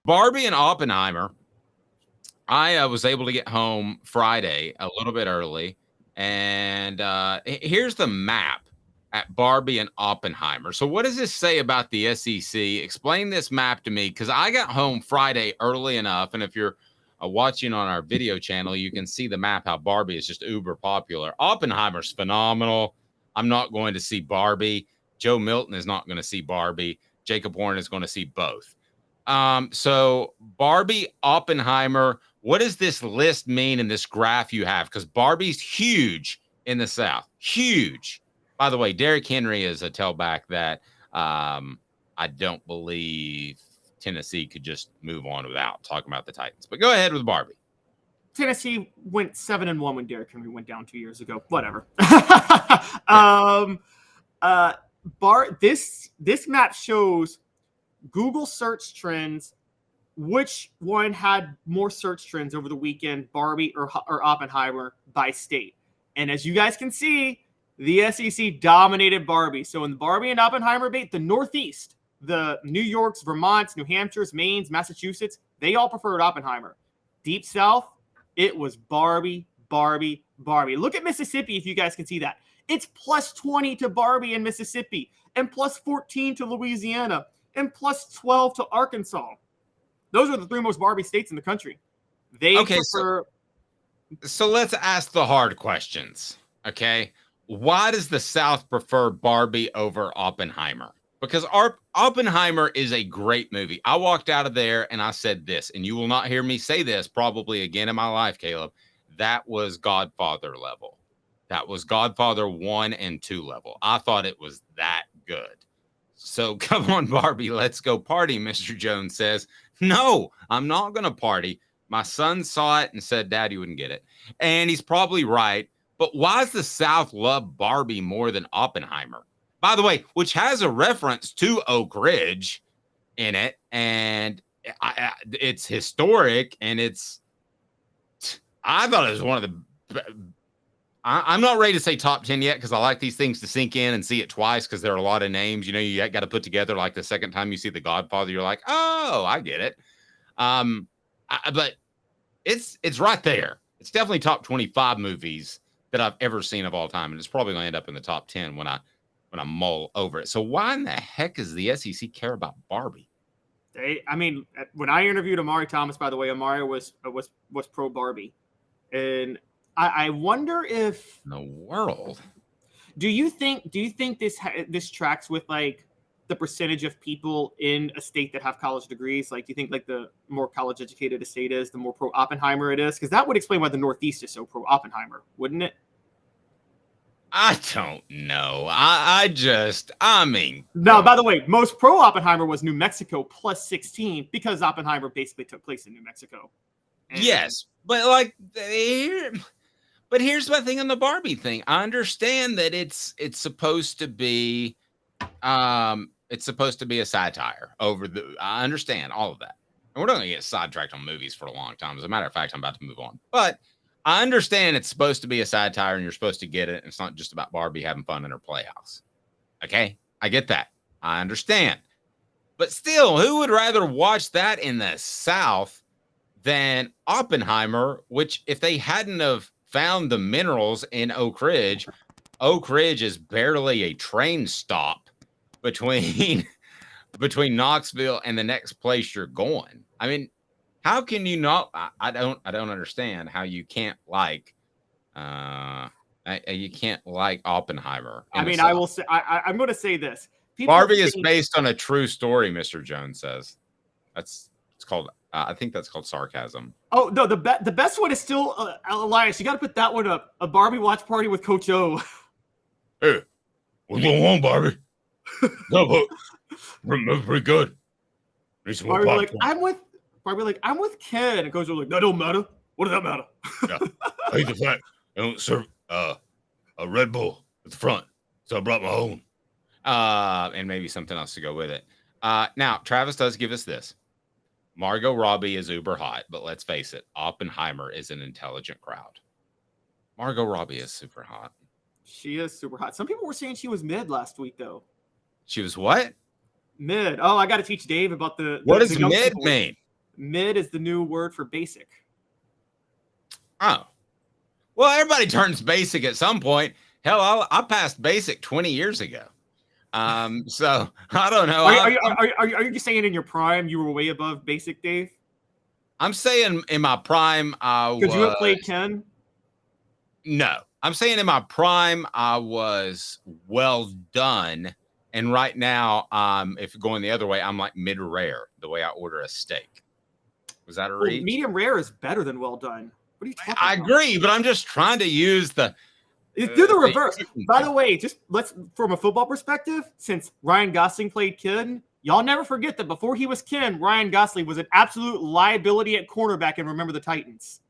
Barbie and Oppenheimer. I was able to get home Friday a little bit early, and here's the map at Barbie and Oppenheimer. So, what does this say about the SEC? Explain this map to me because I got home Friday early enough, and if you're watching on our video channel, you can see the map how Barbie is just uber popular. Oppenheimer's phenomenal. I'm not going to see Barbie. Joe Milton is not going to see Barbie. Jacob Warren is going to see both. So Barbie, Oppenheimer, what does this list mean in this graph you have? Because Barbie's huge in the South. Huge. By the way, Derrick Henry is a tailback that I don't believe Tennessee could just move on without talking about the Titans. But go ahead with Barbie. Tennessee went 7-1 when Derrick Henry went down 2 years ago. Whatever. This map shows Google search trends. Which one had more search trends over the weekend, Barbie or Oppenheimer by state? And as you guys can see, the SEC dominated Barbie. So in the Barbie and Oppenheimer debate, the Northeast, the New Yorks, Vermonts, New Hampshires, Maines, Massachusetts, they all preferred Oppenheimer. Deep South, it was Barbie, Barbie, Barbie. Look at Mississippi if you guys can see that. It's plus 20 to Barbie in Mississippi and plus 14 to Louisiana and plus 12 to Arkansas. Those are the three most Barbie states in the country. They prefer. So let's ask the hard questions. Okay. Why does the South prefer Barbie over Oppenheimer? Because Oppenheimer is a great movie. I walked out of there and I said this, and you will not hear me say this probably again in my life, Caleb. That was Godfather level. That was Godfather 1 and 2 level. I thought it was that good. So come on, Barbie, let's go party, Mr. Jones says. No, I'm not going to party. My son saw it and said Daddy wouldn't get it. And he's probably right. But why does the South love Barbie more than Oppenheimer? By the way, which has a reference to Oak Ridge in it. And it's historic. And I thought it was one of the... I'm not ready to say top 10 yet because I like these things to sink in and see it twice because there are a lot of names. You know, you got to put together like the second time you see The Godfather, you're like, oh, I get it. But it's right there. It's definitely top 25 movies that I've ever seen of all time. And it's probably going to end up in the top 10 when I mull over it. So why in the heck does the SEC care about Barbie? When I interviewed Amari Thomas, by the way, Amari was pro Barbie. And I wonder if in the world. Do you think this tracks with like the percentage of people in a state that have college degrees? Like, do you think like the more college educated a state is, the more pro Oppenheimer it is? Because that would explain why the Northeast is so pro Oppenheimer, wouldn't it? I don't know. No, by the way, most pro Oppenheimer was New Mexico plus 16 because Oppenheimer basically took place in New Mexico. Yes, but like But here's my thing on the Barbie thing. I understand that it's supposed to be a satire over the. I understand all of that, and we're not going to get sidetracked on movies for a long time. As a matter of fact, I'm about to move on. But I understand it's supposed to be a satire, and you're supposed to get it. And it's not just about Barbie having fun in her playhouse. Okay, I get that. I understand. But still, who would rather watch that in the South than Oppenheimer? Which, if they hadn't have found the minerals in Oak Ridge is barely a train stop between Knoxville and the next place you're going. I mean, how can you not? I don't understand how you can't like Oppenheimer. I mean, I will say I'm going to say this. Barbie is based on a true story, Mr. Jones says. It's called. I think that's called sarcasm. Oh no, the best one is still Elias. You got to put that one up. A Barbie watch party with Coach O. Hey, what's going on, Barbie? No, but pretty good. Barbie like I'm with Ken. And Coach O like that don't matter. What does that matter? Yeah, I hate the fact I don't serve a Red Bull at the front, so I brought my own. And maybe something else to go with it. Now Travis does give us this. Margot Robbie is uber hot, but let's face it, Oppenheimer is an intelligent crowd. Margot Robbie is super hot. She is super hot. Some people were saying she was mid last week, though. She was what? Mid. Oh, I got to teach Dave about what does mid mean? Mid is the new word for basic. Oh, well, everybody turns basic at some point. Hell, I passed basic 20 years ago. So I don't know. Are you saying in your prime you were way above basic, Dave? I'm saying in my prime, Because you have played Ken. No, I'm saying in my prime, I was well done. And right now, if going the other way, I'm like mid rare, the way I order a steak. Was that a reach? Medium rare is better than well done. What are you talking about? I agree, but I'm just trying to use the. Do the reverse. By the way, just from a football perspective, since Ryan Gosling played Ken, y'all never forget that before he was Ken, Ryan Gosling was an absolute liability at cornerback and Remember the Titans.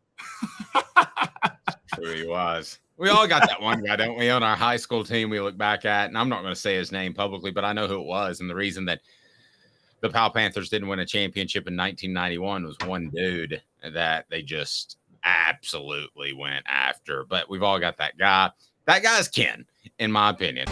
True, he was. We all got that one guy, don't we, on our high school team we look back at, and I'm not going to say his name publicly, but I know who it was, and the reason that the Powell Panthers didn't win a championship in 1991 was one dude that they just absolutely went after. But we've all got that guy. That guy's Ken, in my opinion.